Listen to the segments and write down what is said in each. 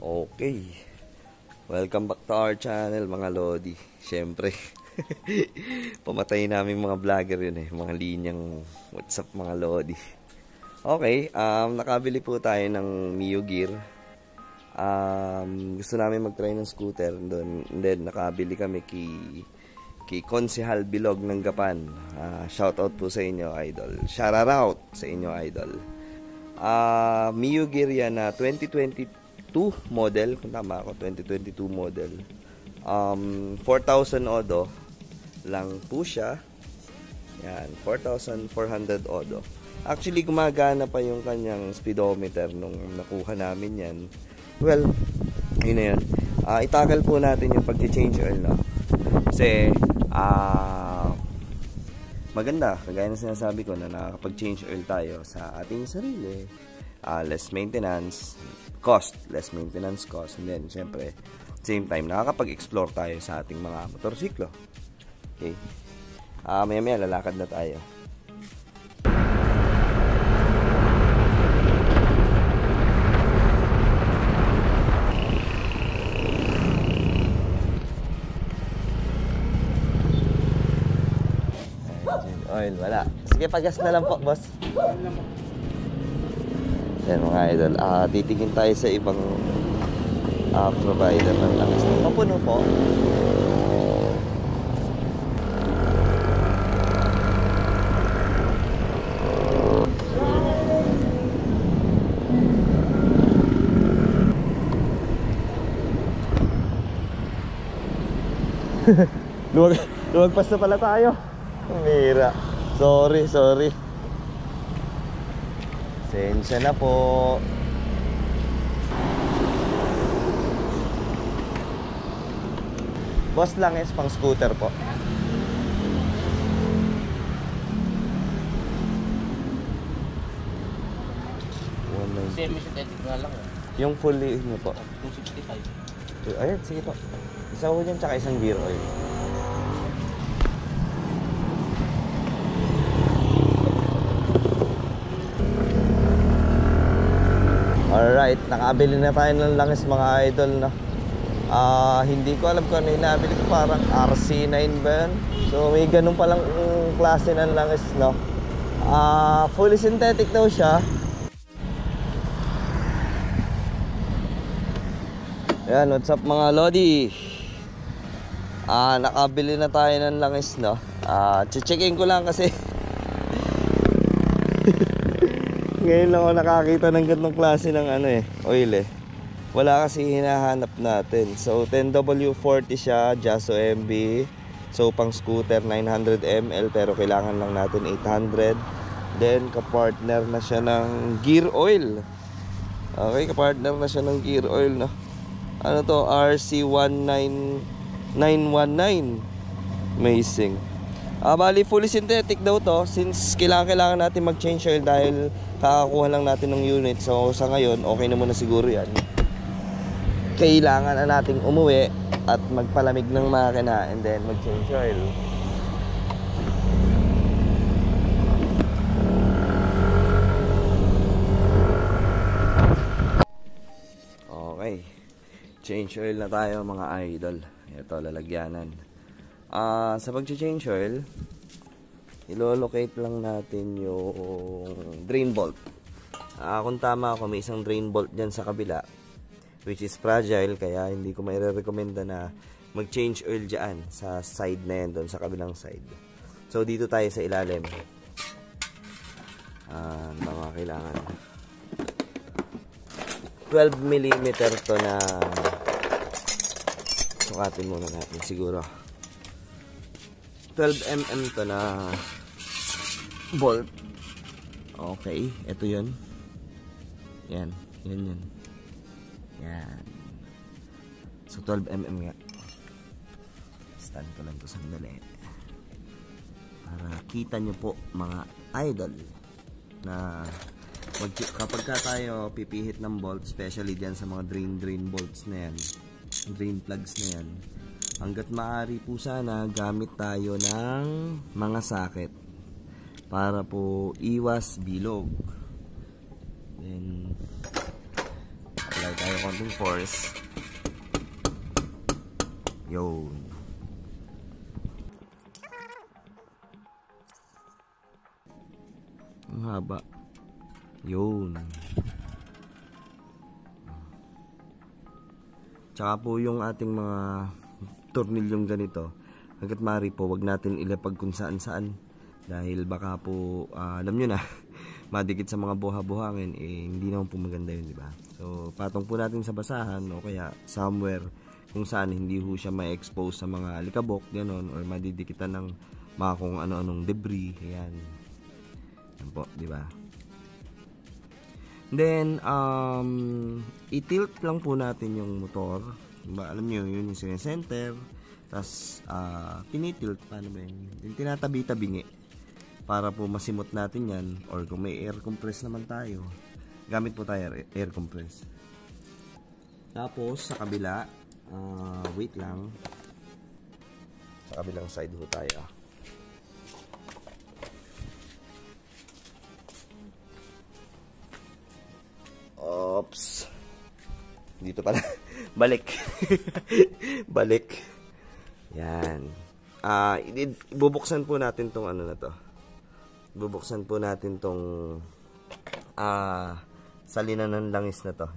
Okay, welcome back to our channel mga Lodi. Siyempre, pamatay namin mga vlogger yun mga linyang what's up mga Lodi. Okay, nakabili po tayo ng Mio Gear. Gusto namin mag-try ng scooter doon. And then nakabili kami kay Konsehal Bilog ng Gapan. Shout out po sa inyo, idol. Shout out sa inyo, idol. Mio Gear yan na 2022 model, kung tama ako, 2022 model. 4,000 odo lang po siya. Yan, 4,400 odo. Actually, gumagana pa yung kanyang speedometer nung nakuha namin yan. Well, yun na yun. Itagal po natin yung pag-change oil, no? Kasi, maganda, kagaya na sinasabi ko na nakakapag-change oil tayo sa ating sarili. Less maintenance cost, and then syempre same time nakakapag-explore tayo sa ating mga motorsiklo. Okay, maya lalakad na tayo. Oil, wala. Sige, pagas na lang po, boss. Yan mga idol, titingin tayo sa ibang provider ng lakas. Papuno po. Luwagpas na pala tayo. Mira. Sorry. Sensya na po. Boss lang pang scooter po. Semi-synthetic nga lang. Yung fully nyo po. 265. Ayun, sige po. Isa ko dyan tsaka isang gear oil. Alright, nakabili na tayo ng langis mga idol, no? Hindi ko alam kung ano yung nabili ko, parang RC9 ba yan? So may ganun palang klase ng langis, no? Fully synthetic daw siya. Ayan, what's up mga Lodi? Nakabili na tayo ng langis, no? Checkin ko lang kasi ngayon lang ako nakakita ng ganitong klase ng oil Wala kasi hinahanap natin. So 10W40 siya, Jaso MB. So pang scooter 900 ml pero kailangan lang natin 800. Then kapartner na siya ng gear oil. Okay, kapartner na siya ng gear oil, no? Ano to? RC19919. Amazing. Bali fully synthetic daw to, since kailangan natin mag-change oil dahil kakakuha lang natin ng unit. So sa ngayon okay na muna siguro yan. Kailangan na nating umuwi at magpalamig ng makina and then mag-change oil. Okay, change oil na tayo mga idol. Ito, lalagyanan. Sa pag-change oil, ilo-locate lang natin yung drain bolt. Kung tama ako, may isang drain bolt dyan sa kabila, which is fragile, kaya hindi ko mai-recommenda na mag-change oil dyan sa side na yan, doon sa kabilang side. So dito tayo sa ilalim. Mga kailangan 12mm to na sukatin muna natin siguro. 12mm to na bolt. Okay, ito yun. Yan. Yan. So 12mm nga. Stand ko lang to sandali para kita nyo po mga idol na kapag ka tayo pipihit ng bolt, especially dyan sa mga drain bolts na yan, drain plugs na yan, hanggat maaari po sana gamit tayo ng mga socket para po iwas bilog. Then apply tayo konting force. Yun. Ang haba. Yun. Tsaka po yung ating mga tornilyong ganito, hanggat maaari po wag natin ilapag kung saan saan, dahil baka po alam nyo na madikit sa mga buha-buhangin, hindi naman po maganda yun, di ba? So patong po natin sa basahan o kaya somewhere kung saan hindi ho siya ma-expose sa mga alikabok, gano'n, or madidikitan ng mga kung ano-anong debris. Ayan. Yan po, di ba? Then, i-tilt lang po natin yung motor. Diba? Alam nyo, yun yung sinesenter. Tapos, tinitilt. Paano ba yun? Tinatabi-tabingi. Para po masimot natin yan. Or kung may air compress naman tayo, gamit po tayo air compress. Tapos, sa kabila, wait lang. Sa kabilang side po tayo. Oops. Dito pala. Balik. Balik. Yan. Ibubuksan po natin tong ano na to. Ibubuksan po natin tong salinan ng langis na to.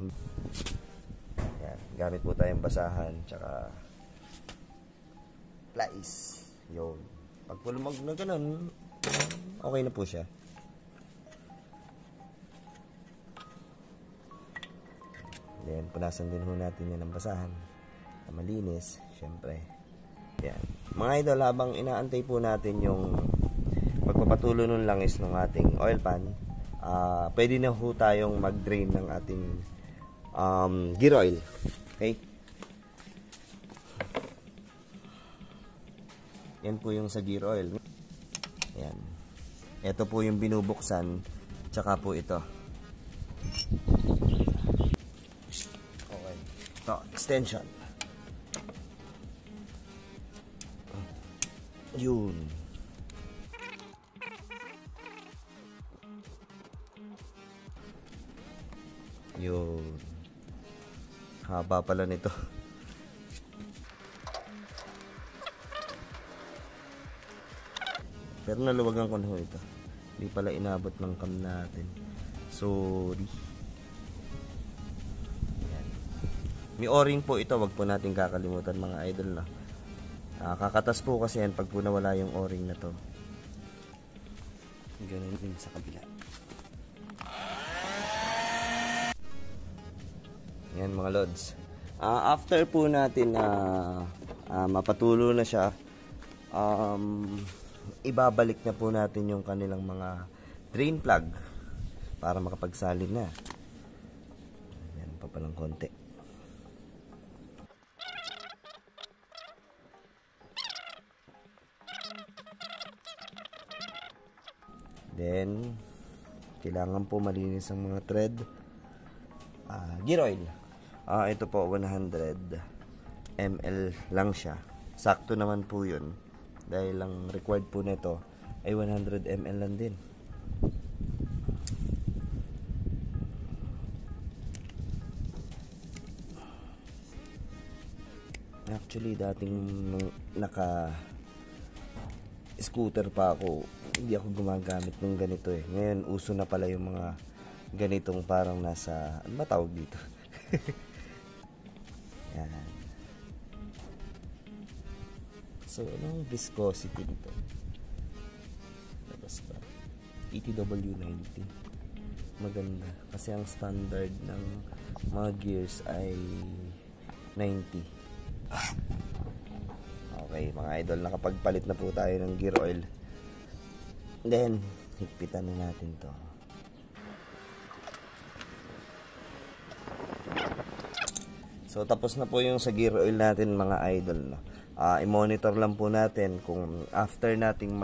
Yan. Gamit po tayong basahan. Tsaka plais. Yun. Pag pulumag na ganun, okay na po siya. Then, punasan din ho natin yan ng basahan na malinis, syempre. Yan. Mga idol, habang inaantay po natin yung pagpapatulo ng langis ng ating oil pan, pwede na ho tayong mag-drain ng ating gear oil. Okay? Yan po yung sa gear oil. Yan. Ito po yung binubuksan, tsaka po ito. Ito, extension. Yun. Yun. Haba pala nito. Pero naluwagan ko na ho ito. Hindi pala inabot ng cam natin. Sorry. May o-ring po ito, wag po natin kakalimutan mga idol na. Kakatas po kasi yan pag po nawala yung o-ring na to. Ganun din sa kabila. Yan mga lods. After po natin mapatulo na siya, ibabalik na po natin yung kanilang mga drain plug para makapagsalin na. Yan pa palang konti. Then, kailangan po malinis ang mga thread. Gear oil. Ito po, 100 ml lang siya. Sakto naman po yun. Dahil ang required po nito ay 100 ml lang din. Actually, dating nung naka-scooter pa ako, hindi ako gumagamit ng ganito eh. Ngayon, uso na pala yung mga ganitong parang nasa, ano ba tawag dito? Yan. So, anong viscosity dito? Labas ba? ETW90. Maganda. Kasi ang standard ng mga gears ay 90. Okay, mga idol, nakapagpalit na po tayo ng gear oil. Then, higpitan na natin to. So, tapos na po yung sa gear oil natin mga idol. No? I-monitor lang po natin kung after nating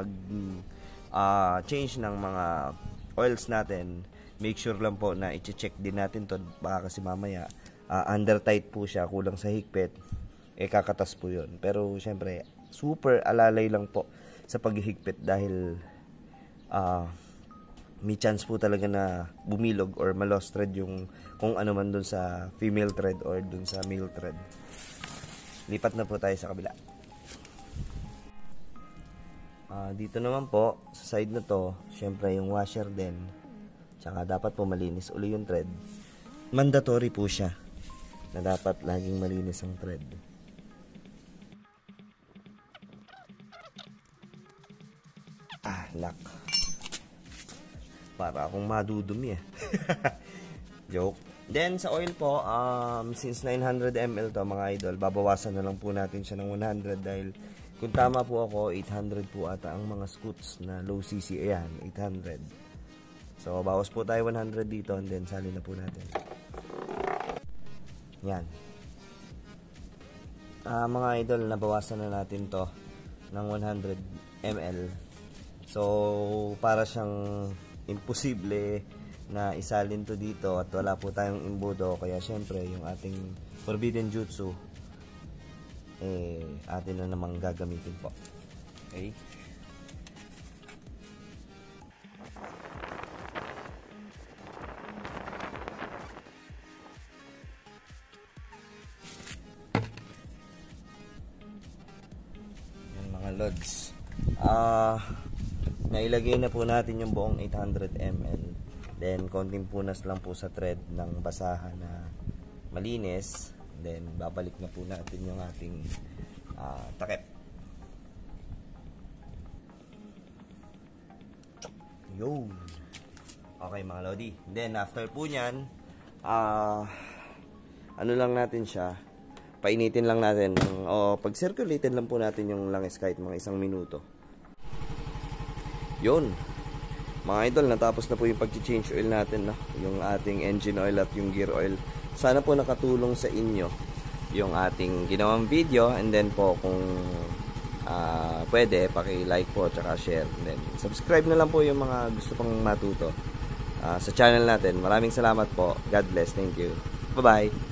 change ng mga oils natin, make sure lang po na i-check din natin to. Baka kasi mamaya, under tight po siya, kulang sa higpit, kakatas po yun. Pero, syempre, super alalay lang po sa paghihigpit dahil may chance po talaga na bumilog or ma-lost thread yung kung ano man dun sa female thread or dun sa male thread. Lipat na po tayo sa kabila. Dito naman po, sa side na to, syempre yung washer din. Tsaka dapat po malinis uli yung thread. Mandatory po siya na dapat laging malinis ang thread. Lock. Para akong madudumi eh. Joke. Then sa oil po, since 900 ml to mga idol, babawasan na lang po natin siya ng 100 dahil kung tama po ako, 800 po ata ang mga scoots na low cc. Ayan, 800. So bawas po tayo 100 dito and then salin na po natin. Yan. Mga idol, nabawasan na natin to ng 100 ml. So para siyang imposible na isalin to dito at wala po tayong imbudo, kaya syempre yung ating forbidden jutsu atin na namang gagamitin po. Okay? Yan mga lods. Nailagay na po natin yung buong 800 ml. Then, konting punas lang po sa thread ng basahan na malinis. Then, babalik na po natin yung ating takip. Yun. Okay mga lodi. Then, after po nyan, ano lang natin siya, painitin lang natin. O, pag-circulated lang po natin yung langis kahit mga 1 minuto. Yun. Mga idol, natapos na po yung pag-change oil natin, no? Yung ating engine oil at yung gear oil. Sana po nakatulong sa inyo yung ating ginawang video. And then po, kung pwede, paki-like po at share. And then, subscribe na lang po yung mga gusto pang matuto sa channel natin. Maraming salamat po. God bless. Thank you. Bye-bye.